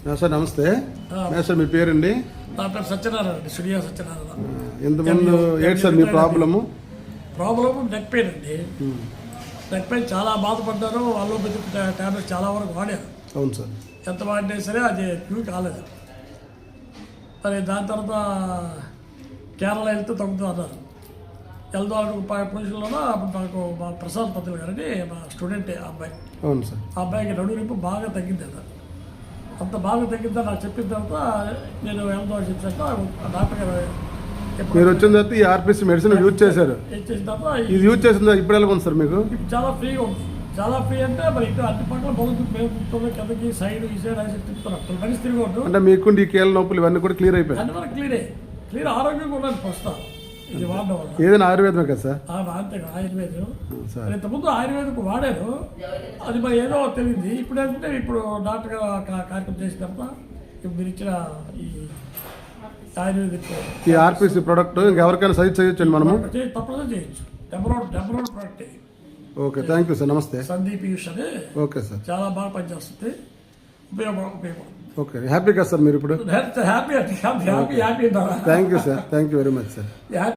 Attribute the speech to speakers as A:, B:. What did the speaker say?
A: Sir నమస్తే. Sir మీ పేరండి?
B: నా పేరు సత్యనారాయణ, స్టూడియో సత్యనారాయణ.
A: ఇంతకుముందు ఏంటి సార్ మీ ప్రాబ్లము?
B: నెక్ పెయిన్ అండి. నెక్ పెయిన్ చాలా బాధపడ్డారు. అలోపతి టాబ్లెట్స్ చాలా వరకు వాడారు.
A: అవును సార్.
B: ఎంత వాడినా సరే అది క్యూర్ కాలేదు. మరి దాని తర్వాత కేరళ వెళ్తే తగ్గుతుంది అన్నారు. వెళ్దాం పొజిషన్లోనూ అప్పుడు నాకు మా ప్రసాద్ పత్రులు గారని మా స్టూడెంటే అబ్బాయి.
A: అవును సార్.
B: ఆ అబ్బాయికి నడుము నొప్పి బాగా తగ్గింది అన్నారు. అంత బాగా తగ్గిందని నాకు చెప్పిన తర్వాత నేను వెళ్దాం అని చెప్పాక డాక్టర్ గారు
A: మీరు వచ్చిన తర్వాత ఈ ఆర్పిసి మెడిసిన్ యూజ్ చేశారు.
B: చేసిన తర్వాత
A: ఇది యూజ్ చేసిన ఇప్పుడు ఎలా ఉంది సార్ మీకు?
B: చాలా ఫ్రీగా ఉంది. చాలా ఫ్రీ అంటే మరి ఇటు అన్ని పక్కల బొగ్గు మేము కిందకి సైడ్ ఈ సైడ్ అని చెప్తున్నాం. మనిషి తిరిగి ఉంటుంది
A: అంటే మీకు ఈ కీళ్ళ నొప్పులు ఇవన్నీ కూడా క్లియర్ అయిపోయాయి.
B: అన్ని వరకు క్లియర్ ఆరోగ్యంగా ఉండాలి ప్రస్తుతం ఇది వాడడం వల్ల.
A: ఏదైనా ఆయుర్వేదమే కదా సార్?
B: అంతే ఆయుర్వేదం. ఇంతకుముందు ఆయుర్వేదం వాడాను, అది మరి ఏదో తెలియదు. ఇప్పుడు ఏంటంటే ఇప్పుడు డాక్టర్ కార్యక్రమం చేసిన తర్వాత ఇప్పుడు మీరు ఇచ్చిన ఈ ఆయుర్వేదిక్
A: ఈ ఆర్పిసి ప్రోడక్ట్ ఇంకెవరికైనా సజెస్ట్ చేయొచ్చండి మనము?
B: తప్పకుండా చేయొచ్చు. డెమరోడ్ product.
A: Okay, thank you sir. నమస్తే.
B: సందీప్ యూష్ అని.
A: Okay sir.
B: చాలా బాగా పనిచేస్తుంది. ఉపయోగపడుతుంది.
A: ఓకే, హ్యాపీ కదా సార్ మీరు ఇప్పుడు?
B: Happy
A: thank you sir. Thank you very much sir.